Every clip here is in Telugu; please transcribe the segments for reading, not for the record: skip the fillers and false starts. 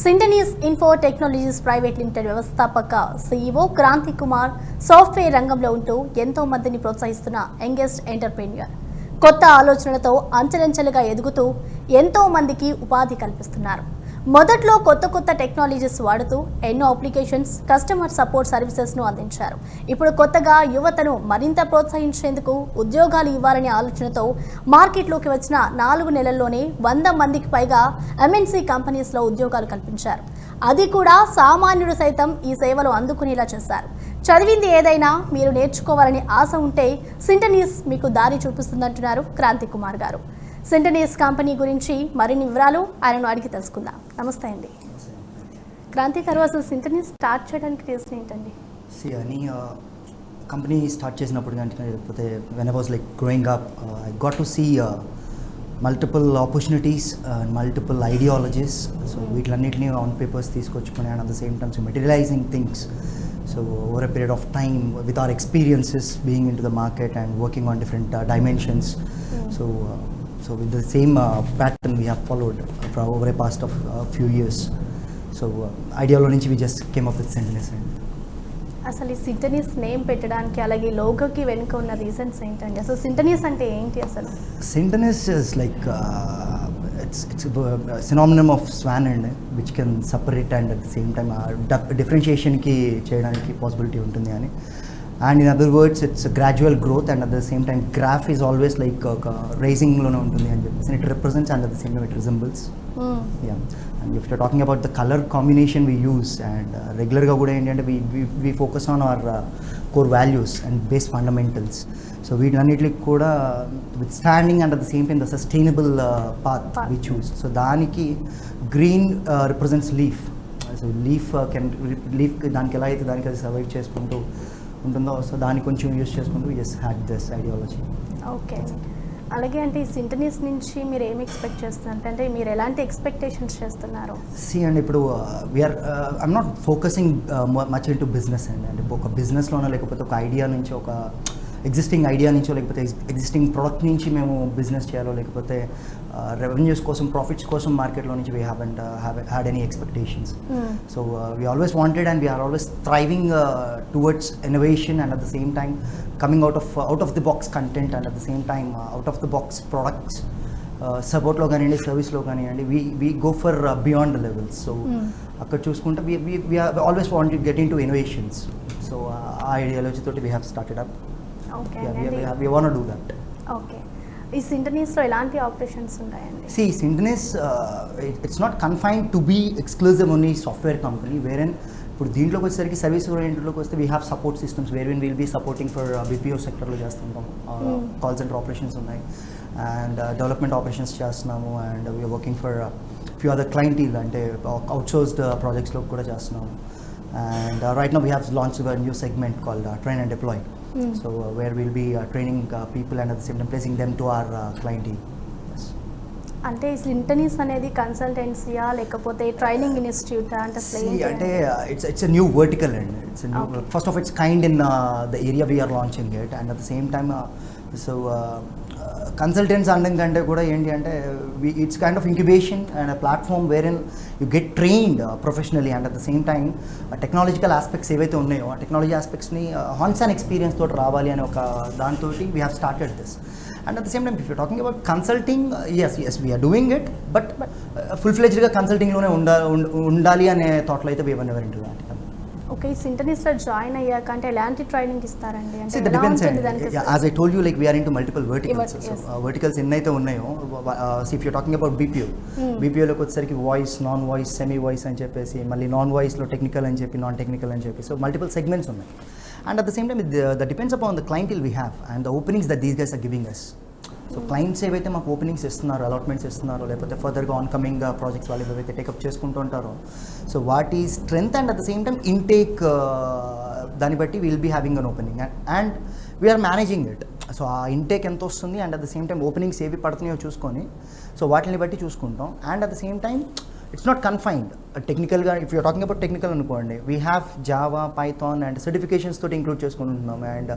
సింటనీస్ ఇన్ఫో టెక్నాలజీస్ ప్రైవేట్ లిమిటెడ్ వ్యవస్థాపక సీఈఓ క్రాంతి కుమార్ సాఫ్ట్వేర్ రంగంలో ఉంటూ ఎంతో మందిని ప్రోత్సహిస్తున్న యంగెస్ట్ ఎంటర్‌ప్రెన్యూర్. కొత్త ఆలోచనలతో అంచెలంచెలుగా ఎదుగుతూ ఎంతో మందికి ఉపాధి కల్పిస్తున్నారు. మొదట్లో కొత్త టెక్నాలజీస్ వాడుతూ ఎన్నో అప్లికేషన్స్, కస్టమర్ సపోర్ట్ సర్వీసెస్ను అందించారు. ఇప్పుడు కొత్తగా యువతను మరింత ప్రోత్సహించేందుకు ఉద్యోగాలు ఇవ్వాలనే ఆలోచనతో మార్కెట్లోకి వచ్చిన 4 నెలల్లోనే 100 మందికి పైగా ఎంఎన్సీ కంపెనీస్లో ఉద్యోగాలు కల్పించారు. అది కూడా సామాన్యుడు సైతం ఈ సేవలు అందుకునేలా చేశారు. చదివింది ఏదైనా మీరు నేర్చుకోవాలని ఆశ ఉంటే సింటనీస్ మీకు దారి చూపిస్తుందంటున్నారు క్రాంతి కుమార్ గారు. సింటనీస్ కంపెనీ గురించి మరిన్ని వివరాలు ఆయనను అడిగి తెలుసుకుందాం. నమస్తే అండి క్రాంతి గారు, అసలు సింటనీస్ స్టార్ట్ చేయడానికి రీజన్ ఏంటండి? అని కంపెనీ స్టార్ట్ చేసినప్పుడు కానీ లేకపోతే when I was like growing up I got to see multiple opportunities and multiple ideologies. So వీటిలన్నింటినీ ఆన్ పేపర్స్ తీసుకొచ్చుకుని and at the same time so materialising things. So over a period of time with our experiences being into the market and working on different dimensions. So with the same pattern we have followed for over a past of few years. So ideolo nunchi we just came up with Sintonís. అసలు ఈ సింటనీస్ నేమ్ పెట్టడానికి అలాగే లోగోకి వెనుక ఉన్న రీజన్స్ ఏంటండి? అసలు సింటనీస్ అంటే ఏంటి అసలు? Sintonís is like it's a synonym of swan and which can separate and at the same time differentiation ki cheyadaniki possibility untundi ani. And in other words it's a gradual growth and at the same time graph is always like raising lone untundi ani cheppesi it represents and at the same time it resembles. Yeah. And if you're talking about the color combination we use and regular ga kuda enti ante we focus on our core values and base fundamentals. So వీటన్నిటికి కూడా withstanding and at the same time the sustainable path we choose. So దానికి green represents leaf. So leaf దానికి ఎలా అయితే దానికి అది సర్వైవ్ చేసుకుంటూ ఉంటుందో సో దాన్ని కొంచెం యూస్ చేసుకుంటూ just had this ideology. Okay, అలాగే అంటే ఈ సింటనీస్ నుంచి మీరు ఏమి ఎక్స్పెక్ట్ చేస్తున్నారు? అంటే మీరు ఎలాంటి ఎక్స్పెక్టేషన్స్ చేస్తున్నారు? అండ్ ఇప్పుడు we are I'm not focusing much in to business అండి. అంటే ఒక బిజినెస్లోనో లేకపోతే ఒక ఐడియా నుంచి ఒక ఎగ్జిస్టింగ్ ఐడియా నుంచో లేకపోతే ఎగ్జిస్టింగ్ ప్రోడక్ట్ నుంచి మేము బిజినెస్ చేయాలో లేకపోతే రెవెన్యూస్ కోసం ప్రాఫిట్స్ కోసం మార్కెట్లో నుంచి we haven't had any expectations. So we always wanted and we are always thriving towards innovation and at the same time coming out of the box content and at the same time out of the box products. సపోర్ట్లో కానివ్వండి, సర్వీస్లో కానివ్వండి, we go for beyond the levels. So అక్కడ చూసుకుంటే we always want to get into innovations. So ఆ ఐడియాలజీ తోటి we have started up. Okay, we want to do that. Okay, ఈ సింటనీస్లో ఎలాంటి ఆపరేషన్స్ ఉంటాయండి? Sintonís it's not confined to be exclusive only software company wherein ఇప్పుడు దీంట్లోకి వచ్చేసరికి సర్వీస్ ఓరియంటెడ్లోకి వస్తే we have support systems where will be supporting for BPO సెక్టర్లో చేస్తుంటాం. కాల్ సెంటర్ ఆపరేషన్స్ ఉన్నాయి అండ్ డెవలప్మెంట్ ఆపరేషన్స్ చేస్తున్నాము and we are working for few other clientele అంటే అవుట్సోర్స్డ్ ప్రాజెక్ట్స్లో కూడా చేస్తున్నాము. And right now we have launched a new segment called train and deploy. So where we'll be training people and at the same time placing them to our clientele. Yes. అంటే ఈ సింటనీస్ అనేది కన్సల్టెన్సీయా లేకపోతే ట్రైనింగ్ ఇన్స్టిట్యూట్ అంటే అంటే it's a new vertical and it's a new first of its kind in the area we are launching it and at the same time consultants అనడం కంటే కూడా ఏంటి అంటే it's kind of incubation and platform where in you get trained professionally and at the same time technological aspects ఏవైతే ఉన్నాయో ఆ టెక్నాలజీ ఆస్పెక్ట్స్ని హాన్స్ అండ్ ఎక్స్పీరియన్స్ తోటి రావాలి అనే ఒక దాంతో we have started this. And at the same time if you talking about consulting, yes we are doing it but full ఫ్లెజ్డ్గా కన్సల్టింగ్లోనే ఉండాలి అనే థాట్లో అయితే we one ever into that. Okay, ఈ సింటనీస్లో జాయిన్ అయ్యాక అంటే ఎలాంటి ట్రైనింగ్ ఇస్తారండి? అంటే as I told you like we are into multiple verticals. Verticals ఎన్నైతే ఉన్నాయో ఇఫ్ యూ టాకింగ్ అబౌట్ బీపీఓలోకి వచ్చేసరికి voice, non voice, semi voice అని చెప్పేసి మళ్ళీ నాన్ వాయిస్లో టెక్నికల్ అని చెప్పి, నాన్ టెక్నికల్ అని చెప్పి, సో మల్టిపుల్ సెగ్మెంట్స్ ఉన్నాయి. And at the same time that depends upon the clientele we have and the openings that these guys are giving us. So clients ఏవైతే మాకు ఓపెనింగ్స్ ఇస్తున్నారో, అలాట్మెంట్స్ ఇస్తున్నారో లేకపోతే ఫర్దర్గా ఆన్ కమింగ్ ప్రాజెక్ట్స్ వాళ్ళు ఏవైతే టేకప్ చేసుకుంటూ ఉంటారో సో వాటి strength and at the same time intake దాన్ని బట్టి will be having an opening and we are managing it. So ఆ ఇంటేక్ ఎంత వస్తుంది and at the same time openings ఏవి పడుతున్నాయో చూసుకొని సో వాటిని బట్టి చూసుకుంటాం. And at the same time it's not confined. టెక్నికల్గా if you're talking about technical అనుకోండి, we have Java, Python and certifications తోటి ఇంక్లూడ్ చేసుకుంటున్నాం. అండ్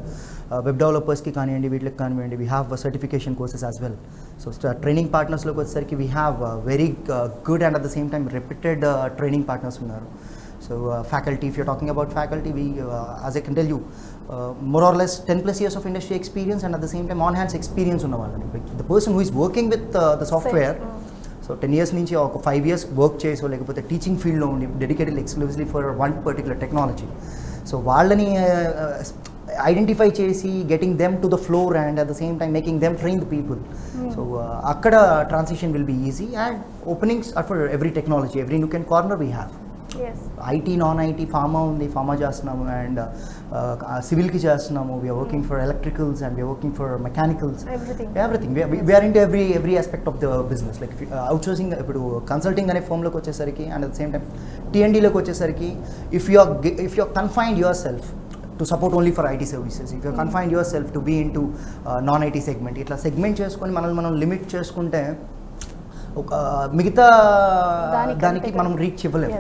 వెబ్ డెవలపర్స్కి కానివ్వండి, వీటికి కానివ్వండి, we have certification courses as well. So training పార్ట్నర్స్లోకి వచ్చేసరికి we have very good and at the same time reputed training partners ఉన్నారు. So faculty, if you're talking about faculty, we as I can tell you more or less 10+ years of industry experience and at the same time on hands experience ఉన్న వాళ్ళని. The person who is working with the software, so 10 years నుంచి ఒక 5 years వర్క్ చేసో లేకపోతే టీచింగ్ ఫీల్డ్లో ఉండి dedicated exclusively for one particular technology, so వాళ్ళని ఐడెంటిఫై చేసి getting them to the floor and at the same time making them train the people. So అక్కడ transition will be easy and openings are for every technology, every nook and corner we have. IT, non IT, pharma ఉంది, ఫార్మా చేస్తున్నాము, అండ్ సివిల్కి చేస్తున్నాము. We are working for electricals and we are working for mechanicals, everything. We are into every aspect of the business. Like outsourcing, ఇప్పుడు కన్సల్టింగ్ అనే ఫామ్లోకి వచ్చేసరికి and at the same time టీఎన్డీలోకి వచ్చేసరికి, if you confined yourself to support only for IT services, if you confined yourself to be into non-IT segment, ఇట్లా సెగ్మెంట్ చేసుకొని మనం లిమిట్ చేసుకుంటే ఒక మిగతా దానికి మనం రీచ్ ఇవ్వలేము.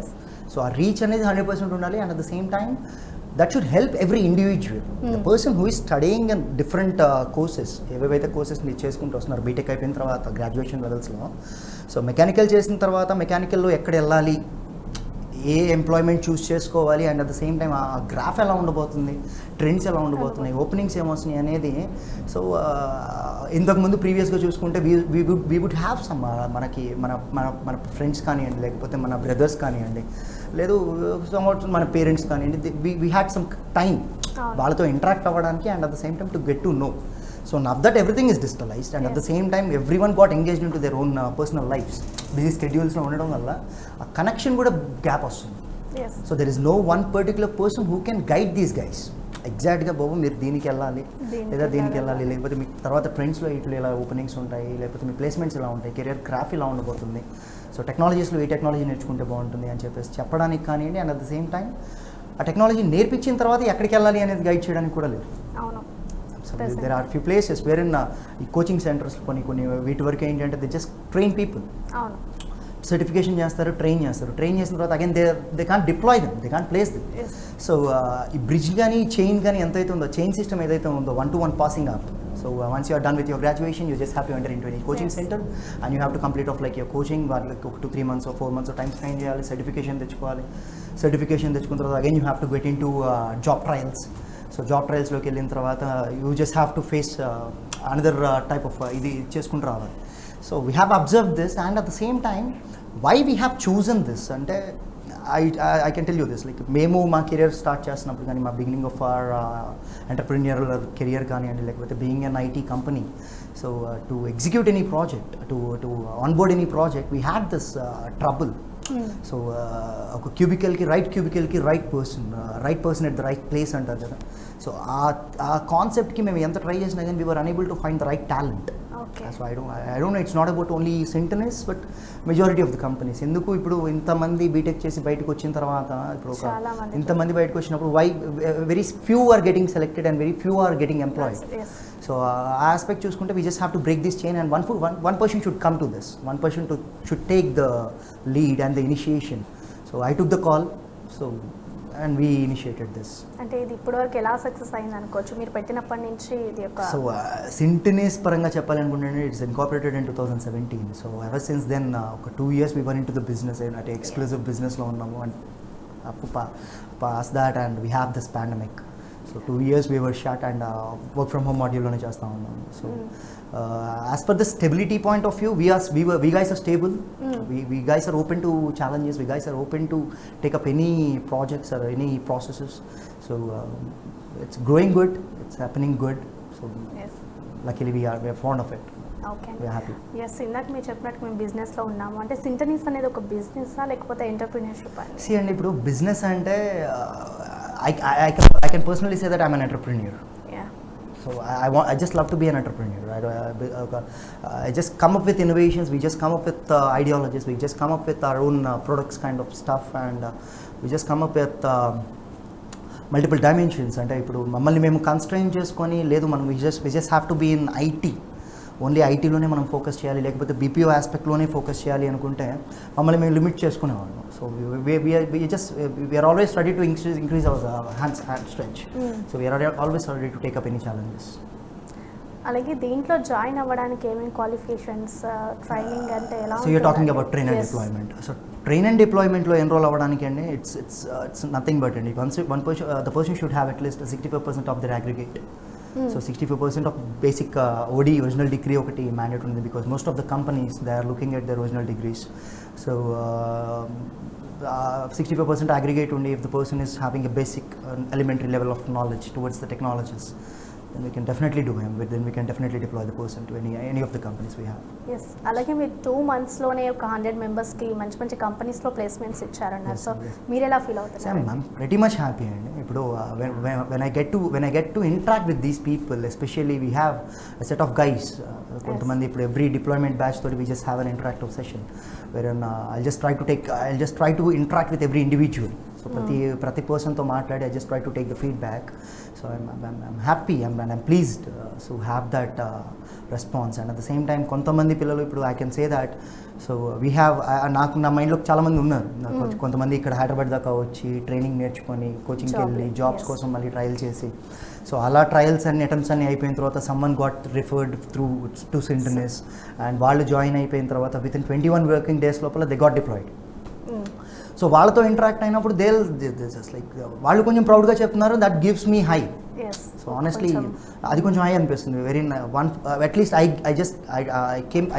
సో ఆ రీచ్ అనేది 100% ఉండాలి. And at the same time that should help every individual. The person who is studying and different courses, ఏవేవైతే కోర్సెస్ మీరు చేసుకుంటూ వస్తున్నారు బీటెక్ అయిపోయిన తర్వాత గ్రాడ్యుయేషన్ లెవెల్స్లో. సో మెకానికల్ చేసిన తర్వాత మెకానికల్లో ఎక్కడ వెళ్ళాలి, ఏ ఎంప్లాయ్మెంట్ చూస్ చేసుకోవాలి, and at the same time ఆ గ్రాఫ్ ఎలా ఉండబోతుంది, ట్రెండ్స్ ఎలా ఉండబోతున్నాయి, ఓపెనింగ్స్ ఏమొస్తున్నాయి అనేది. సో ఇంతకుముందు ప్రీవియస్గా చూసుకుంటే వీ వుడ్ హ్యావ్ సమ్ మనకి మన మన మన ఫ్రెండ్స్ కానివ్వండి, లేకపోతే మన బ్రదర్స్ కానివ్వండి, లేదు సమ్వాట్ మన పేరెంట్స్ కానివ్వండి, వీ హ్యాడ్ సమ్ టైం వాళ్ళతో ఇంటరాక్ట్ అవ్వడానికి and at the same time to get to know. So now that everything is digitalized and at the same time everyone got engaged into their own personal lives, busy schedules lo undadam valla a connection kuda gap vastundi. So there is no one particular person who can guide these guys exact ga babu meer deeniki ellali leda deeniki ellali lekapothe mee tarvata trends lo itla ela openings untayi lekapothe mee placements ela untayi career graph ila undabotundi. So technologies lo ee technology నేర్చుకుంటే బాగుంటుంది అని చెప్పేసి చెప్పడానికి కానివ్వండి, and at the same time ఆ టెక్నాలజీ నేర్పించిన తర్వాత ఎక్కడికి వెళ్ళాలి అనేది గైడ్ చేయడానికి కూడా లేదు. అవును. So there are few places wherein ఈ కోచింగ్ సెంటర్స్ కొన్ని వీటి వరకు ఏంటంటే దే జస్ట్ ట్రైన్ పీపుల్. అవును. సర్టిఫికేషన్ చేస్తారు, ట్రైన్ చేసిన తర్వాత again they can't deploy them, they can't place them. So ఈ బ్రిడ్జ్ కానీ చైన్ కానీ ఎంతైతే ఉందో, చైన్ సిస్టమ్ ఏదైతే ఉందో 1-to-1 passing up. So once you are done with your graduation you just have to enter into any coaching centre and you have to complete off like your coaching. వాళ్ళకి ఒక 2-3 months or 4 months time spend చేయాలి, సర్టిఫికేషన్ తెచ్చుకోవాలి. సర్టిఫికేషన్ తెచ్చుకున్న తర్వాత again you have to get into job trials. So job ట్రయల్స్లోకి వెళ్ళిన తర్వాత you just have to face another type of ఇది చేసుకుంటూ రావాలి. So we have observe this and at the same time why we have chosen this అంటే I can tell you this. Like మేము మా కెరియర్ స్టార్ట్ చేస్తున్నప్పుడు కానీ, మా beginning of our entrepreneurial career కానివ్వండి, లేకపోతే being an IT company, so to execute any project, to onboard any project, we had this trouble. So ఒక క్యూబికల్కి right person at the right place అంటారు కదా. సో ఆ కాన్సెప్ట్కి మేము ఎంత ట్రై చేసినా కానీ we were unable to find the right talent. So I don't know, it's not about only Syntenis but majority of the companies. ఎందుకు ఇప్పుడు ఇంతమంది బీటెక్ చేసి బయటకు వచ్చిన తర్వాత, ఇప్పుడు ఒక ఇంతమంది బయటకు వచ్చినప్పుడు why very few are getting selected and very few are getting employed. So ఆ ఆస్పెక్ట్ చూసుకుంటే we just have to break this chain and one person should come to this, one person should take the lead and the initiation. So I took the call, so and we initiated this. అంటే ఇది ఇప్పటివరకు ఎలా సక్సెస్ అయింది అనుకోవచ్చు మీరు పెట్టినప్పటి నుంచి ఇది ఒక. సో Syntenis పరంగా చెప్పాలనుకుంటే it's incorporated in 2017. So ever since then ఒక 2 years we were into the business అంటే ఎక్స్క్లూజివ్ బిజినెస్లో ఉన్నాము. And past that and we have this pandemic. So 2 years we were shut and work from home module చేస్తూ ఉన్నాము. So as per the stability point of view, we guys are stable. We guys are open to challenges. We guys are open to take up any projects or any processes. So it's growing good. It's happening good. So luckily we are fond of it. Okay, we are happy. Yes. ఇందాక మీరు చెప్పినట్టు మేము బిజినెస్లో ఉన్నాము అంటే Syntenis అనేది ఒక బిజినెస్సా లేకపోతే ఎంటర్ప్రినర్షిప్ అని? See అండి, ఇప్పుడు బిజినెస్ అంటే I can personally say that I'm an entrepreneur. So I just love to be an entrepreneur. I just come up with innovations. We just come up with ideologies. We just come up with our own products kind of stuff, and we just come up with multiple dimensions. అంటే ఇప్పుడు మమ్మల్ని మేము కన్స్ట్రైన్ చేసుకొని లేదు, మనం we just have to be in IT. Only ఐటీలోనే మనం ఫోకస్ చేయాలి, లేకపోతే బీపీఓ ఆస్పెక్ట్లోనే ఫోకస్ చేయాలి అనుకుంటే మమ్మల్ని మేము లిమిట్ చేసుకునేవాళ్ళం. So we are always ready to increase our hand stretch. So we are always ready to take up any challenges. అలాగే దీంట్లో జాయిన్ అవ్వడానికి ఏమేమి క్వాలిఫికేషన్స్, ట్రైనింగ్ అంటే ఎలా? So you're talking about train and deployment. So train and డిప్లాయ్మెంట్లో ఎన్రోల్ అవ్వడానికి అండి ఇట్స్ నథింగ్ బట్ అండి the person should have at least 65% of the aggregate. So 65% of basic ఓడి ఒరిజినల్ డిగ్రీ ఒకటి మ్యాండేట్ ఉంది, because most of the companies they are looking at their original degrees. So 65% aggregate only if the person is having a basic elementary level of knowledge towards the technologies, then we can definitely do him. Then we can definitely deploy the person to any of the companies we have. Yes, అలాగే మీరు 2 monthsలోనే ఒక 100 మెంబర్స్కి మంచి మంచి కంపెనీస్లో ప్లేస్మెంట్స్ ఇచ్చారన్నారు. సో మీరు ఎలా ఫీల్ అవుతున్నారు? I'm pretty much happy అండి. ఇప్పుడు when I get to interact with these people, especially we have a set of guys, కొంతమంది ఇప్పుడు every deployment batch తోటి we just have an interactive session wherein I'll just try to interact with every individual. So ప్రతి పర్సన్తో మాట్లాడి I just try to take the feedback. So I'm happy and I'm pleased to have that response. And at the same time కొంతమంది పిల్లలు ఇప్పుడు I can say that, so we have నాకు నా మైండ్లో చాలామంది ఉన్నారు. కొంతమంది ఇక్కడ హైదరాబాద్ దాకా వచ్చి ట్రైనింగ్ నేర్చుకొని కోచింగ్కి వెళ్ళి జాబ్స్ కోసం మళ్ళీ ట్రయల్ చేసి, సో అలా ట్రయల్స్ అన్ని అటెంప్ట్స్ అన్ని అయిపోయిన తర్వాత someone got referred through to Syntenis, and వాళ్ళు జాయిన్ అయిపోయిన తర్వాత విత్ ఇన్ 21 వర్కింగ్ డేస్ లోపల దే గాట్ డిప్లాయిడ్. సో వాళ్ళతో ఇంటరాక్ట్ అయినప్పుడు లైక్ వాళ్ళు కొంచెం ప్రౌడ్గా చెప్తున్నారు, that gives me high. So honestly అది కొంచెం హై అనిపిస్తుంది. Very at least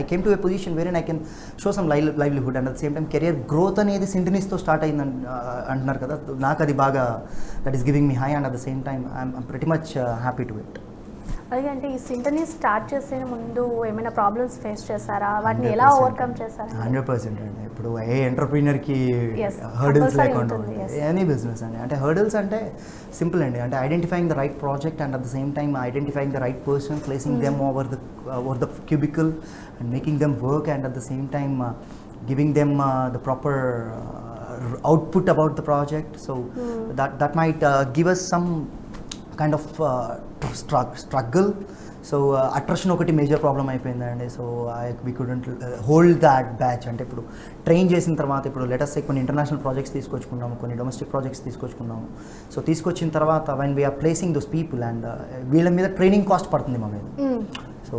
I came to a position very I can show some livelihood and at the same time career growth అనేది Syntenisతో స్టార్ట్ అయింది అంటున్నారు కదా. నాకు అది బాగా that is giving me high and at the same time I'm pretty much happy to it. అలాగే అంటే ఈ Syntenis స్టార్ట్ చేసే ముందు ఏమైనా ప్రాబ్లమ్స్ ఫేస్ చేశారా? వాటిని ఎలా ఓవర్కమ్ చేశారా? 100% అండి. ఇప్పుడు ఏ ఎంటర్ప్రీనర్కి హర్డిల్స్ లేకుండా ఎనీ బిజినెస్ అండి. అంటే హర్డిల్స్ అంటే సింపుల్ అండి. అంటే identifying the right project and at the same time identifying the right person, placing them over the cubical and making them work, and at the same time giving them the proper output about the project. So that might give us some kind of struggle. So attraction ఒకటి మేజర్ ప్రాబ్లం అయిపోయిందండి. So we couldn't hold that batch. అంటే ఇప్పుడు ట్రైన్ చేసిన తర్వాత ఇప్పుడు లెటస్ కొన్ని ఇంటర్నేషనల్ ప్రాజెక్ట్స్ తీసుకొచ్చుకున్నాము, కొన్ని డొమెస్టిక్ ప్రాజెక్ట్స్ తీసుకొచ్చుకున్నాము. సో తీసుకొచ్చిన తర్వాత when we are placing those people and వీళ్ళ మీద ట్రైనింగ్ కాస్ట్ పడుతుంది మా మీద. సో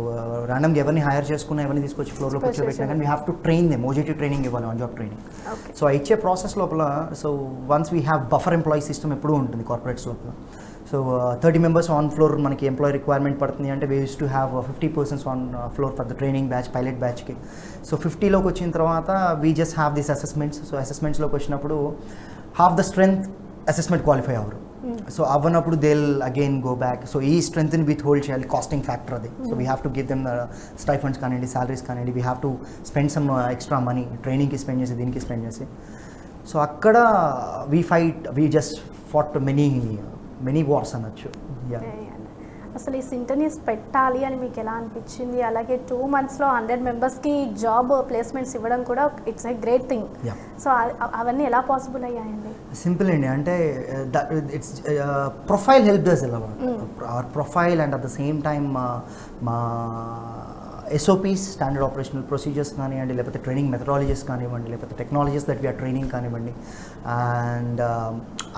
ర్యాండమ్గా ఎవరిని హైర్ చేసుకున్నా, ఎవరిని తీసుకొచ్చి ఫ్లోర్లో కూర్చోబెట్టినా కానీ we have to train them. OJT training ఇవ్వాలి, ఆన్ జాబ్ ట్రైనింగ్. సో ఇచ్చే ప్రాసెస్ లోపల so once we have buffer employee system ఎప్పుడూ ఉంటుంది కార్పొరేట్స్ లోపల. సో 30 members ఆన్ ఫ్లోర్ మనకి ఎంప్లాయీ రిక్వైర్మెంట్ పడుతుంది అంటే we used to have 50 persons on floor for the training batch, pilot బ్యాచ్కి. సో 50లోకి వచ్చిన తర్వాత we just have this assessments. So అసెస్మెంట్స్లోకి వచ్చినప్పుడు half the strength assessment qualify అవ్వరు. సో అవ్వనప్పుడు they will again go back. So ఈ స్ట్రెంగ్త్ని విత్ హోల్డ్ చేయాలి, కాస్టింగ్ ఫ్యాక్టర్ అది. So we have to give them stipends కానివ్వండి, సాలరీస్ కానివ్వండి, we have to spend some extra money ట్రైనింగ్కి స్పెండ్ చేసి, దీనికి స్పెండ్ చేసి. సో అక్కడ we just fought many wars అనొచ్చు. అసలు ఈ Syntenis పెట్టాలి అని మీకు ఎలా అనిపించింది? అలాగే 2 monthsలో 100 మెంబర్స్కి జాబ్ ప్లేస్మెంట్స్ ఇవ్వడం కూడా it's a great thing. So అవన్నీ ఎలా పాసిబుల్ అయ్యాయండి? సింపుల్ అండి. అంటే ఇట్స్ ప్రొఫైల్ హెల్ప్ డస్ ఎలా our profile and at the same time మా SOPs, స్టాండర్డ్ ఆపరేషనల్ ప్రొసీజర్స్ కానివ్వండి, లేకపోతే ట్రైనింగ్ మెథడాలజీస్ కానివ్వండి, లేకపోతే టెక్నాలజీస్ దట్ వీఆర్ ట్రైనింగ్ కానివ్వండి, and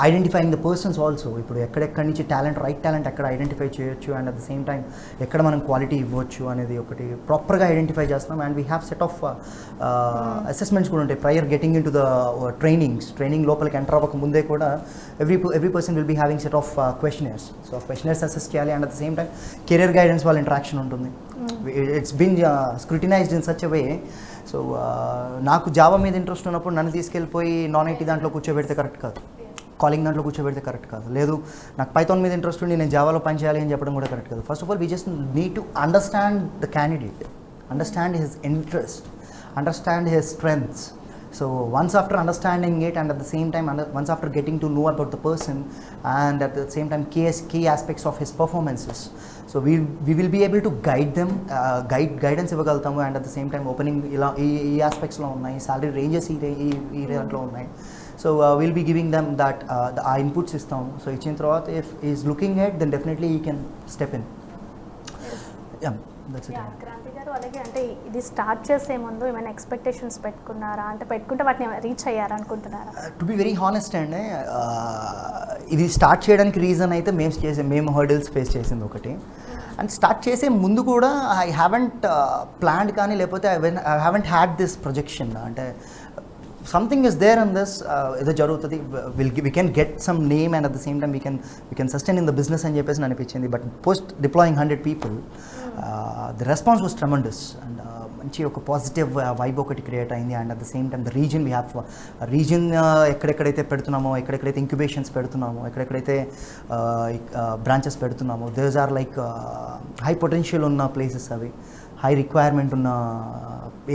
identifying the persons also. ఇప్పుడు ఎక్కడెక్కడి నుంచి రైట్ టాలెంట్ ఎక్కడ ఐడెంటిఫై చేయొచ్చు and at the same time ఎక్కడ మనం క్వాలిటీ ఇవ్వచ్చు అనేది ఒకటి ప్రాపర్గా ఐడెంటిఫై చేస్తున్నాం. And we have set of assessments కూడా ఉంటాయి prior getting in to the training లోపలికి ఎంటర్ అవ్వక ముందే కూడా every person will be having set of questionnaires. So questionnaires assess చేయాలి and at the same time career guidance వాళ్ళ ఇంటరాక్షన్ ఉంటుంది. It's been scrutinized in such a way. So నాకు జావా మీద ఇంట్రెస్ట్ ఉన్నప్పుడు నన్ను తీసుకెళ్ళిపోయి నాన్ ఐటీ దాంట్లో కూర్చోబెడితే కరెక్ట్ కాదు, కాలింగ్ దాంట్లో కూర్చోబెడితే కరెక్ట్ కాదు. లేదు నాకు పైథాన్ మీద ఇంట్రెస్ట్ ఉండి నేను జావాలో పని చేయాలి అని చెప్పడం కూడా కరెక్ట్ కాదు. First of all we just need to understand the candidate, understand his interest, understand his strengths. So once after understanding it and at the same time once after getting to know about the person and at the same time key aspects of his performances, so we will be able to guide them, guidance ఇవ్వగలుగుతాము. and at the same time opening ఇలా ఈ aspectsలో ఉన్నాయి, salary ranges ఈ దాంట్లో ఉన్నాయి. So we'll be giving them that ఆ inputs ఇస్తాము. సో ఇచ్చిన తర్వాత if he is looking at then definitely he can step in. Yeah. That's it. Kranti గారు, అలాగే అంటే ఇది స్టార్ట్ చేసే ముందు ఏమైనా ఎక్స్పెక్టేషన్స్ పెట్టుకున్నారా? అంటే పెట్టుకుంటే వాటిని రీచ్ అయ్యారా అనుకుంటున్నారా? టు బి వెరీ హానెస్ట్ అండి, ఇది స్టార్ట్ చేయడానికి రీజన్ అయితే మేము హర్డిల్స్ ఫేస్ చేసింది ఒకటి. అండ్ స్టార్ట్ చేసే ముందు కూడా ఐ హ్యావెంట్ ప్లాన్డ్ కానీ, లేకపోతే I haven't had this projection. అంటే something is there in this, ఏదో జరుగుతుంది, we can get some name and at the same time we can sustain in the business అని చెప్పేసి అనిపించింది. But post deploying 100 people, the response was tremendous. And మంచి ఒక పాజిటివ్ వైబ్ ఒకటి క్రియేట్ అయింది. And at the same time the reason we have reason ఎక్కడెక్కడైతే పెడుతున్నామో, ఎక్కడెక్కడైతే ఇంక్యుబేషన్స్ పెడుతున్నామో, ఎక్కడెక్కడైతే branches పెడుతున్నామో, these are like high potential ఉన్న ప్లేసెస్ అవి, హై రిక్వైర్మెంట్ ఉన్న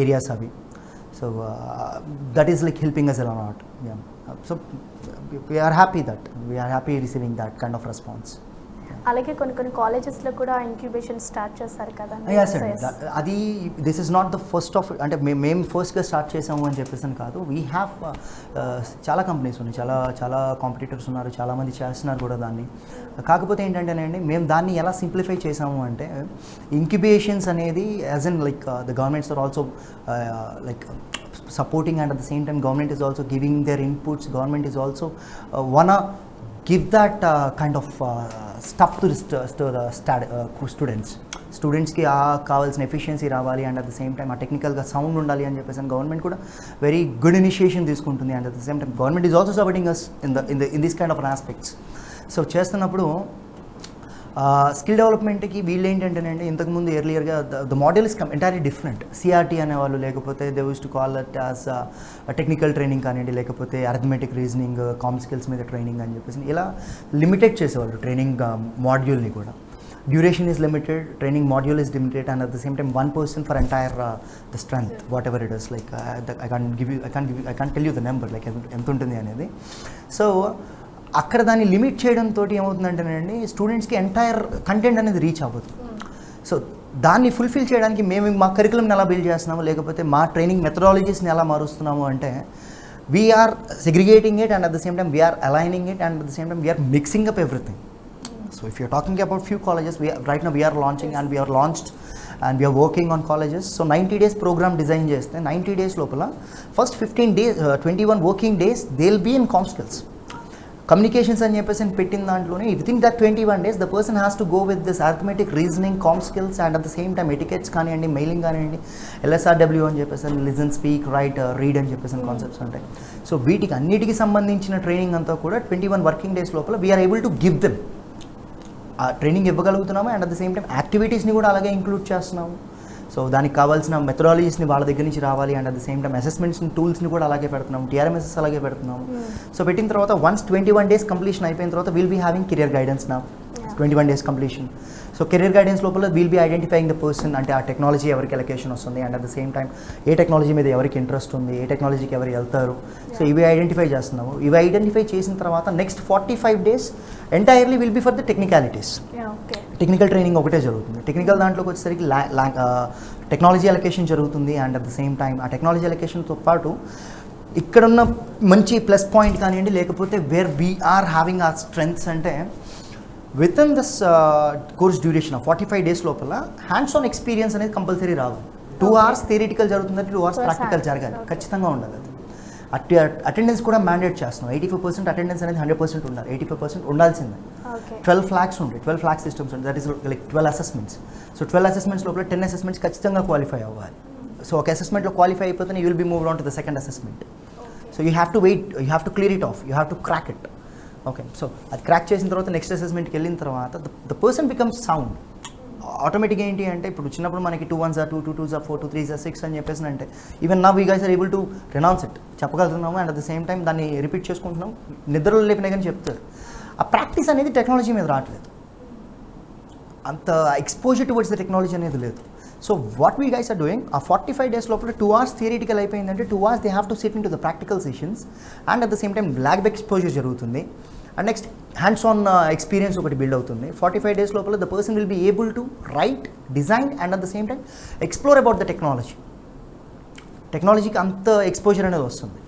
ఏరియాస్ అవి. So that is like helping us a lot. Yeah. So we are happy receiving that kind of response. అలాగే కొన్ని కాలేజెస్లో కూడా ఇంక్యుబేషన్ స్టార్ట్ చేస్తారు కదా? Yes sir. అది this is not the first of, అంటే మేము ఫస్ట్గా స్టార్ట్ చేసాము అని చెప్పేసి కాదు. వీ హ్యావ్ చాలా కంపెనీస్ ఉన్నాయి, చాలా కాంపిటీటర్స్ ఉన్నారు, చాలామంది చేస్తున్నారు కూడా దాన్ని. కాకపోతే ఏంటంటేనండి, మేము దాన్ని ఎలా సింప్లిఫై చేసాము అంటే, ఇంక్యుబేషన్స్ అనేది as in like the governments are also like supporting, and at the same time government is also giving their inputs. Government is also wanna give that kind of stuff to the స్టూడెంట్స్కి కావాల్సిన ఎఫిషియన్సీ రావాలి, and at the same time ఆ టెక్నికల్గా సౌండ్ ఉండాలి అని చెప్పేసి గవర్నమెంట్ కూడా వెరీ గుడ్ ఇనిషియేషన్ తీసుకుంటుంది. And at the same time government is also supporting us in this kind of aspects. So చేస్తున్నప్పుడు స్కిల్ డెవలప్మెంట్కి వీళ్ళు ఏంటంటేనండి, ఇంతకుముందు ఎర్లియర్గా the model is entirely different. CRT అనేవాళ్ళు, లేకపోతే they used to call it as technical training కానివ్వండి, లేకపోతే అర్థమెటిక్ రీజనింగ్, కామ్ స్కిల్స్ మీద ట్రైనింగ్ అని చెప్పేసి ఇలా లిమిటెడ్ చేసేవాళ్ళు ట్రైనింగ్ మాడ్యూల్ని కూడా. Duration is limited, training module is limited, and at the same time 1 person for entire the strength, what ever it is. Like I can't tell you the number, like ఎంత ఉంటుంది అనేది. సో అక్కడ దాన్ని లిమిట్ చేయడంతో ఏమవుతుందంటేనండి, స్టూడెంట్స్కి ఎంటైర్ కంటెంట్ అనేది రీచ్ అవ్వదు. సో దాన్ని ఫుల్ఫిల్ చేయడానికి మేము మా కరికులంని ఎలా బిల్డ్ చేస్తున్నాము, లేకపోతే మా ట్రైనింగ్ మెథడాలజీస్ని ఎలా మారుస్తున్నాము అంటే, we are segregating it, and at the same time we are aligning it, and at the same time we are mixing up everything. So if you're talking about few colleges, right now we are launching, and we are launched, and we are working on colleges. So 90 days program design cheste, 90 days lopala first 15 days 21 working days they'll be in com skills, communications అని చెప్పేసి పెట్టిన దాంట్లోనే within that 21 days the person has to go with this arithmetic, reasoning, com skills, and at the same time etiquettes కానివ్వండి, మెయిలింగ్ కానివ్వండి, LSRW అని చెప్పేసి లిజన్, స్పీక్, రైట్, రీడ్ అని చెప్పేసి కాన్సెప్ట్స్ ఉంటాయి. సో వీటికి అన్నిటికీ సంబంధించిన ట్రైనింగ్ అంతా కూడా 21 వర్కింగ్ డేస్ లోపల we are able to give them training ఇవ్వగలుగుతున్నాము. And at the same time యాక్టివిటీస్ని కూడా అలాగే ఇంక్లూడ్ చేస్తున్నాము. సో దానికి కావాల్సిన మెథడాలజీస్ని వాళ్ళ దగ్గర నుంచి రావాలి, and at the same time అసెస్మెంట్స్ని, టూల్స్ని కూడా అలాగే పెడుతున్నాము, TRMSs అలాగే పెడుతున్నాము. సో పెట్టిన తర్వాత వన్స్ 21 days కంప్లీషన్ అయిపోయిన తర్వాత will be having career guidance నా 21 days completion. So career guidance లోపల will be identifying the person, అంటే ఆ టెక్నాలజీ ఎవరికి ఎలకేషన్ వస్తుంది, and at the same time ఏ టెక్నాలజీ మీద ఎవరికి ఇంట్రెస్ట్ ఉంది, ఏ టెక్నాలజీకి ఎవరు వెళ్తారు. సో ఇవి ఐడెంటిఫై చేస్తున్నాము. ఇవి ఐడెంటిఫై చేసిన తర్వాత next 45 days entirely will be for the technicalities. Technical training ఒకటే జరుగుతుంది. టెక్నికల్ దాంట్లోకి వచ్చేసరికి టెక్నాలజీ అలొకేషన్ జరుగుతుంది, and at the same time ఆ టెక్నాలజీ అలొకేషన్తో పాటు ఇక్కడున్న మంచి ప్లస్ పాయింట్ కానివ్వండి, లేకపోతే where we are having our strengths అంటే, with in this course duration of 45 days లోపల హ్యాండ్స్ ఆన్ ఎక్స్పీరియన్స్ అనేది కంపల్సరీ రావాలి. 2 hours థియరిటికల్ జరుగుతుందంటే 2 hours ప్రాక్టికల్ జరగాలి, ఖచ్చితంగా ఉండాలి. అది అటెండెన్స్ కూడా మ్యాండేట్ చేస్తున్నాం. 85% అటెండెన్స్ అనేది 100% ఉండాలి, 85% ఉండాల్సిందే. 12 lakhs ఉంటాయి, 12 lakh సిస్టమ్స్ ఉంటాయి, that is like 12 assessments. So 12 assessments లోపల 10 అసెస్మెంట్స్ ఖచ్చితంగా క్వాలిఫై అవ్వాలి. సో ఒక అసెస్మెంట్లో క్వాలిఫై అయిపోతే you will be moved on to the second assessment. So you have to wait, you have to clear it off, you have to crack it. Okay, so అది క్రాక్ చేసిన తర్వాత నెక్స్ట్ అసెస్మెంట్కి వెళ్ళిన తర్వాత ద పర్సన్ బికమ్స్ సౌండ్. ఆటోమేటిక్గా ఏంటి అంటే, ఇప్పుడు చిన్నప్పుడు మనకి 2 1s 2 2 2s 4 2 3s 6 అని చెప్పేసి అంటే, even now we guys are able to renounce it, చెప్పగలుగుతున్నాము. And at the same time దాన్ని రిపీట్ చేసుకుంటున్నాం. నిద్రలో లేపినా కానీ చెప్తారు. ఆ ప్రాక్టీస్ అనేది టెక్నాలజీ మీద రావట్లేదు, అంత ఎక్స్పోజర్ టువర్డ్స్ ద టెక్నాలజీ అనేది లేదు. So what we guys are doing, uh 45 days లోపల 2 hours థియరిటికల్ అయిపోయిందంటే 2 hours they have to sit in to the practical sessions, and at the same time lab exposure జరుగుతుంది, and next hands on experience ఒకటి బిల్డ్ అవుతుంది. 45 days లోపల the person will be able to write, design, and at the same time explore about the technology. టెక్నాలజీకి అంత ఎక్స్పోజర్ అనేది వస్తుంది.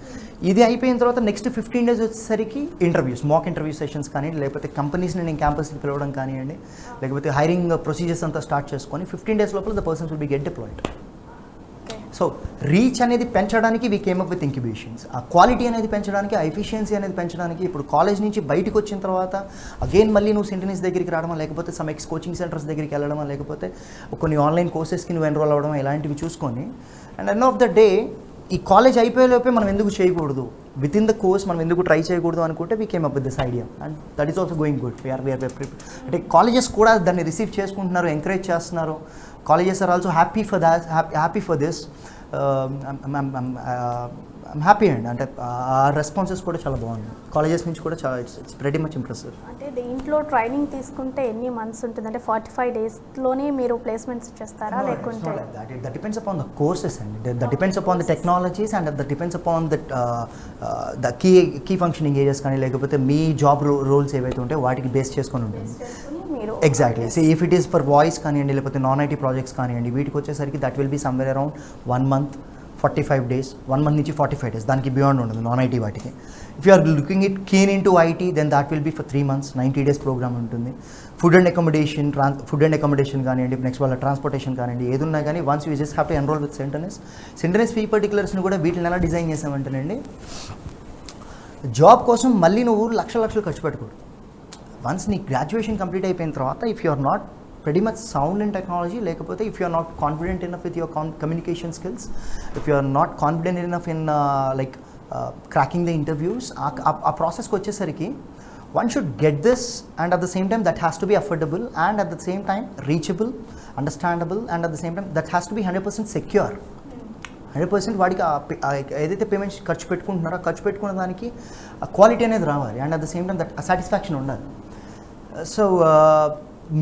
ఇది అయిపోయిన తర్వాత నెక్స్ట్ 15 days వచ్చేసరికి ఇంటర్వ్యూస్, మాక్ ఇంటర్వ్యూ సెషన్స్ కానీ, లేకపోతే కంపెనీస్ని నేను క్యాంపస్కి పిలవడం కానివ్వండి, లేకపోతే హైరింగ్ ప్రొసీజర్స్ అంతా స్టార్ట్ చేసుకొని 15 days లోపల the persons will be get deployed. So reach అనేది పెంచడానికి we came up with incubations. ఆ క్వాలిటీ అనేది పెంచడానికి, ఆ ఎఫిషియన్సీ అనేది పెంచడానికి, ఇప్పుడు కాలేజ్ నుంచి బయటకు వచ్చిన తర్వాత అగైన్ మళ్ళీ నువ్వు సెంటెనిస్ దగ్గరికి రావడమా, లేకపోతే సమ్ కోచింగ్ సెంటర్స్ దగ్గరికి వెళ్ళడమా, లేకపోతే కొన్ని ఆన్లైన్ కోర్సెస్కి నువ్వు ఎన్రోల్ అవ్వడం, ఇలాంటివి చూసుకొని and end of the day ఈ కాలేజ్ అయిపోయేలోపే మనం ఎందుకు చేయకూడదు, విత్ ఇన్ ద కోర్స్ మనం ఎందుకు ట్రై చేయకూడదు అనుకుంటే we came up with this idea and that is also going good. We are అంటే కాలేజెస్ కూడా దాన్ని రిసీవ్ చేసుకుంటున్నారు, ఎంకరేజ్ చేస్తున్నారు. Colleges are also happy for that, happy for this. I'm happy అంటే ఆ రెస్పాన్సెస్ కూడా చాలా బాగుంది కాలేజెస్ నుంచి కూడా. చాలా ఇట్స్ వెరీ మచ్ ఇంప్రెసివ్. అంటే దీంట్లో ట్రైనింగ్ తీసుకుంటే ఎన్ని మంత్స్ ఉంటుంది? అంటే 45 daysలోనే మీరు ప్లేస్మెంట్స్ ఇచ్చేస్తారా లేకుంటే? That depends upon the courses and that depends upon the technologies and that depends upon the key functioning areas కానీ, లేకపోతే మీ జాబ్ రోల్స్ ఏవైతే ఉంటాయో వాటికి బేస్ చేసుకొని ఉంటుంది. Exactly. So if it is for voice కానివ్వండి, లేకపోతే నాన్ ఐటీ ప్రాజెక్ట్స్ కానివ్వండి, వీటికి వచ్చేసరికి that will be somewhere around 1 month 45 days, 1 month నుంచి 45 days, దానికి బియాండ్ ఉండదు నాన్ ఐటీ వాటికి. If you are looking it keen in to IT then that will be for 3 months 90 days program ఉంటుంది. ఫుడ్ అండ్ అకామిడేషన్ కానివ్వండి, నెక్స్ట్ వాళ్ళ ట్రాన్స్పోర్టేషన్ కానివ్వండి, ఏది ఉన్నా కానీ once you just have to enroll with Centenis fee పర్టికులర్స్ని కూడా వీటిని ఎలా డిజైన్ చేసామంటేనండి, జాబ్ కోసం మళ్ళీ నువ్వు లక్షలు ఖర్చు పెట్టకూడదు. వన్స్ నీ గ్రాడ్యుయేషన్ కంప్లీట్ అయిపోయిన తర్వాత if you are not pretty much sound in technology, లేకపోతే if you are not confident enough with your communication skills, if you are not confident enough in cracking the interviews, ఆ ప్రాసెస్కి వచ్చేసరికి one should get this and at the same time that has to be affordable and at the same time reachable, understandable and at the same time that has to be 100% secure. 100% వాడికి ఏదైతే పేమెంట్స్ ఖర్చు పెట్టుకుంటున్నారో ఖర్చు పెట్టుకున్న దానికి క్వాలిటీ అనేది రావాలి and at the same time that satisfaction ఉండాలి. సో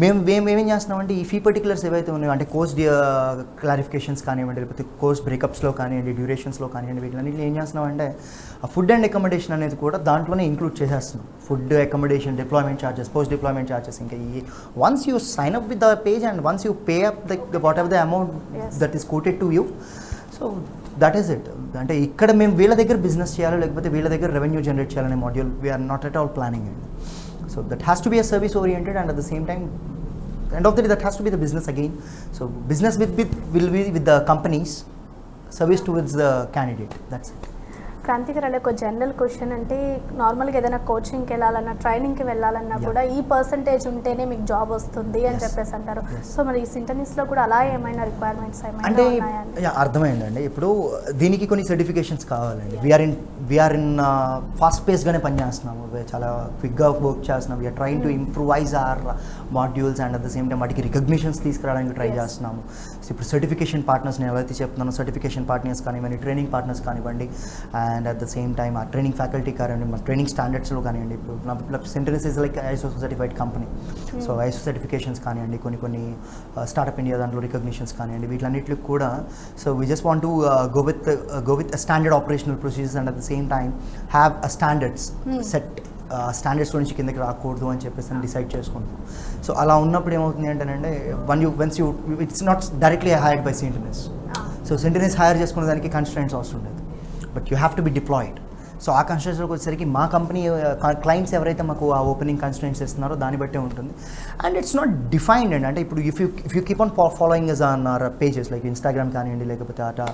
మేము ఏమేం చేస్తున్నామంటే ఈ ఫీ పర్టికులర్స్ ఏవైతే ఉన్నాయో అంటే కోర్స్ క్లారిఫికేషన్స్ కానివ్వండి, లేకపోతే కోర్స్ బ్రేకప్స్లో కానివ్వండి, డ్యూరేషన్స్లో కానివ్వండి, వీటిలన్నింటిలో ఏం చేస్తున్నామంటే ఆ ఫుడ్ అండ్ అకామిడేషన్ అనేది కూడా దాంట్లోనే ఇంక్లూడ్ చేసేస్తున్నాం. Food, accommodation, deployment charges, post deployment charges, ఇంకా ఈ once you sign up with the page and once you pay up the whatever the amount that is quoted to you, so that is it. అంటే ఇక్కడ మేము వీళ్ళ దగ్గర బిజినెస్ చేయాలి లేకపోతే వీళ్ళ దగ్గర రెవెన్యూ జనరేట్ చేయాలనే module we are not at all planning అండి. So that has to be a service oriented and at the same time end of the day that has to be the business again. So business will be with the companies, service towards the candidate. That's it. Kranti గారు, ఒక జనరల్ క్వశ్చన్, అంటే నార్మల్గా ఏదైనా కోచింగ్కి వెళ్ళాలన్నా, ట్రైనింగ్కి వెళ్ళాలన్నా కూడా ఈ పర్సంటేజ్ ఉంటేనే మీకు జాబ్ వస్తుంది అని చెప్పేసి అంటారు. సో మరి ఈ సింటనీస్లో కూడా అలా ఏమైనా రిక్వైర్మెంట్స్ అంటే అర్థమైందండి. ఇప్పుడు దీనికి కొన్ని సర్టిఫికేషన్స్ కావాలండి. వీఆర్ ఇన్ ఫాస్ట్ పేస్గానే పనిచేస్తున్నాము, చాలా క్విక్గా వర్క్ చేస్తున్నాము. We are trying to improvise our modules and at the same time వాటికి రికగ్నిషన్స్ తీసుకురావడానికి ట్రై చేస్తున్నాము. సో ఇప్పుడు సర్టిఫికేషన్ పార్ట్నర్స్ నేను ఎవరైతే చెప్తున్నానో సర్టిఫికేషన్ పార్ట్నర్స్ కానివ్వండి, ట్రైనింగ్ పార్ట్నర్స్ కానివ్వండి, and at the same time ఆ ట్రైనింగ్ ఫ్యాకల్టీ కానివ్వండి, మా ట్రైనింగ్ స్టాండర్డ్స్లో కానివ్వండి. ఇప్పుడు Centenis is like ISO certified company. So ISO certifications కానివ్వండి, కొన్ని స్టార్టప్ ఇండియా దాంట్లో రికగ్నిషన్స్ కానివ్వండి, వీటిలన్నిటికి కూడా so we just want to go with a standard operational procedures and at the same time have a standards set. Standards నుంచి కిందకి రాకూడదు అని చెప్పేసి డిసైడ్ చేసుకుంటాం. సో అలా ఉన్నప్పుడు ఏమవుతుంది అంటేనంటే once you it's not directly hired by Centenis. So Centenis hire చేసుకునే దానికి కన్స్ట్రెంట్స్ అవసరం లేదు, but you have to be deployed. So ఆ కన్స్ట్రెంట్స్లోకి వచ్చేసరికి మా కంపెనీ క్లయింట్స్ ఎవరైతే మాకు ఆ ఓపెనింగ్ కన్స్ట్రెంట్స్ ఇస్తున్నారో దాన్ని బట్టే ఉంటుంది. అండ్ ఇట్స్ నాట్ డిఫైన్డ్ అండి. అంటే ఇప్పుడు if you keep on following us on our pages like Instagram కానివ్వండి, లేకపోతే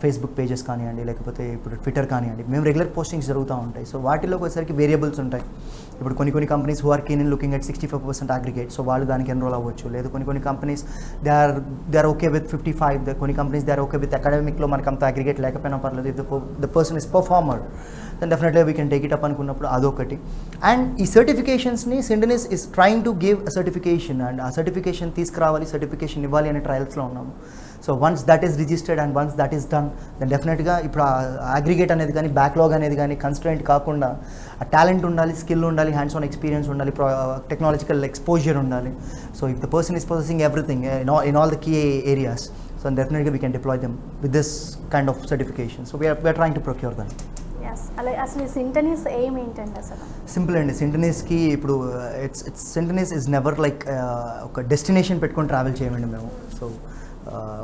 ఫేస్బుక్ పేజెస్ కానివ్వండి, లేకపోతే ఇప్పుడు ట్విట్టర్ కానివ్వండి, మేము రెగ్యులర్ పోస్టింగ్స్ జరుగుతూ ఉంటాయి. సో వాటిలోకి వచ్చేసరికి వేరియబుల్స్ ఉంటాయి. ఇప్పుడు కొన్ని companies who are keen in looking at 65% aggregate, so వాళ్ళు దానికి ఎన్రోల్ అవ్వచ్చు. లేదు కొన్ని companies they are okay with 55. కొన్ని companies they are okay with అకాడమిక్లో మనకు అంత అగ్రిగేట్ లేకపోయినా పర్లేదు. If the person is performer then definitely we can take it up అనుకున్నప్పుడు అదొకటి. అండ్ ఈ సర్టిఫికేషన్స్ని Centenis is trying to give a certification and ఆ సర్టిఫికేషన్ తీసుకురావాలి, సర్టిఫికేషన్ ఇవ్వాలి అనే ట్రయల్స్లో ఉన్నాము. So once that is registered and once that is done then డెఫినెట్గా ఇప్పుడు అగ్రిగేట్ అనేది కానీ బ్యాక్లాగ్ అనేది కానీ కన్స్ట్రెంట్ కాకుండా ఆ టాలెంట్ ఉండాలి, స్కిల్ ఉండాలి, హ్యాండ్స్ ఆన్ ఎక్స్పీరియన్స్ ఉండాలి, టెక్నాలజికల్ ఎక్స్పోజర్ ఉండాలి. So if the person is possessing everything in all the key areas, so definitely we can deploy them with this kind of certification. So we are trying to procure them. అసలు సింటనీస్ ఏం ఏంటండి అసలు? సింపుల్ అండి. సింటనీస్కి ఇప్పుడు సింటనీస్ ఇస్ నెవర్ లైక్ ఒక డెస్టినేషన్ పెట్టుకొని ట్రావెల్ చేయమండి మేము. సో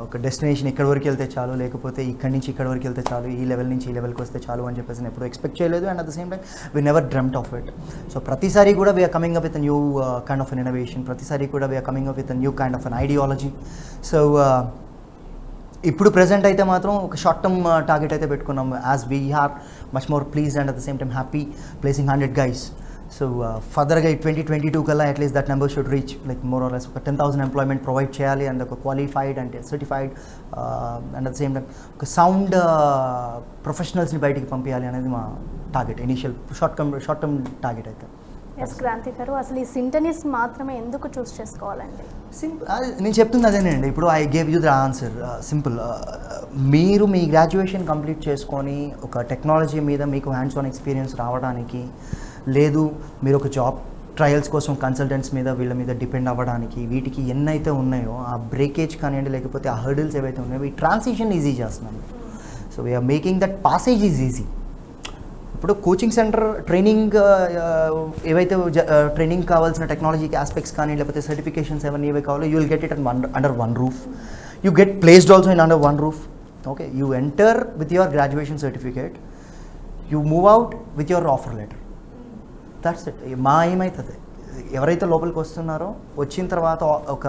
ఒక డెస్టినేషన్ ఇక్కడి వరకు వెళ్తే చాలు, లేకపోతే ఇక్కడి నుంచి ఇక్కడి వరకు వెళ్తే చాలు, ఈ లెవెల్ నుంచి ఈ లెవెల్కి వస్తే చాలు అని చెప్పేసి నేను ఎప్పుడు ఎక్స్పెక్ట్ చేయలేదు. And at the same time we never dreamt of it. So ప్రతిసారి కూడా we are coming up with new kind of an innovation, ప్రతిసారి కూడా we are coming up with new kind of an ideology. So ఇప్పుడు ప్రెజెంట్ అయితే మాత్రం ఒక షార్ట్ టర్మ్ టార్గెట్ అయితే పెట్టుకున్నాం. As we are much more please and at the same time happy placing 100 guys. So ఫర్దర్గా 2022 కల్లా at least that number should reach like more or less ఒక 10,000 ఎంప్లాయ్మెంట్ ప్రొవైడ్ చేయాలి. అండ్ ఒక క్వాలిఫైడ్ అంటే certified and at the same time ఒక సౌండ్ ప్రొఫెషనల్స్ని బయటికి పంపించాలి అనేది మా target, initial short term target అయితే. ఎస్ క్రాంతి గారు, అసలు ఈ సింటనీస్ మాత్రమే ఎందుకు చూస్ చేసుకోవాలండి? నేను చెప్తుంది అదేనండి. ఇప్పుడు I gave you the answer simple. మీరు మీ గ్రాడ్యుయేషన్ కంప్లీట్ చేసుకొని ఒక టెక్నాలజీ మీద మీకు హ్యాండ్స్ ఆన్ ఎక్స్పీరియన్స్ రావడానికి, లేదు మీరు ఒక జాబ్ ట్రయల్స్ కోసం కన్సల్టెంట్స్ మీద వీళ్ళ మీద డిపెండ్ అవ్వడానికి, వీటికి ఎన్నైతే ఉన్నాయో ఆ బ్రేకేజ్ కానివ్వండి, లేకపోతే ఆ హర్డిల్స్ ఏవైతే ఉన్నాయో ఈ ట్రాన్సిషన్ ఈజీ చేస్తున్నాను. So we are making that passage is easy. ఇప్పుడు కోచింగ్ సెంటర్ ట్రైనింగ్ ఏవైతే ట్రైనింగ్ కావాల్సిన టెక్నాలజీకి ఆస్పెక్ట్స్ కానీ, లేకపోతే సర్టిఫికేషన్స్ ఏవన్నీ కావాలో you will get it under one roof. You get placed also in under one roof. Okay, you enter with your graduation certificate, you move out with your offer letter. That's it. మా ఏమవుతుంది, ఎవరైతే లోపలికి వస్తున్నారో వచ్చిన తర్వాత ఒక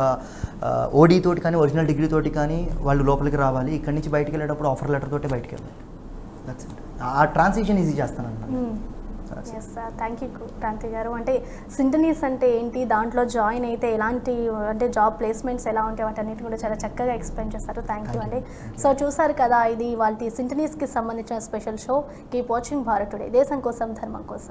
ఓడీ తోటి కానీ ఒరిజినల్ డిగ్రీ తోటి కానీ వాళ్ళు లోపలికి రావాలి. ఇక్కడి నుంచి బయటికి వెళ్ళేటప్పుడు ఆఫర్ లెటర్ తోటి బయటికి వెళ్ళాలి. That's it. ఆ ట్రాన్సిషన్ ఈజీ చేస్తాను. Yes sir, thank you Kranti గారు. అంటే సింటనీస్ అంటే ఏంటి, దాంట్లో జాయిన్ అయితే ఎలాంటి అంటే జాబ్ ప్లేస్మెంట్స్ ఎలా ఉంటాయి, వాటన్నిటి కూడా చాలా చక్కగా ఎక్స్ప్లెయిన్ చేస్తారు. థ్యాంక్ యూ అండి. సో చూసారు కదా, ఇది వాళ్ళ సింటనీస్కి సంబంధించిన special show. Keep watching Bharat today, దేశం కోసం ధర్మం కోసం.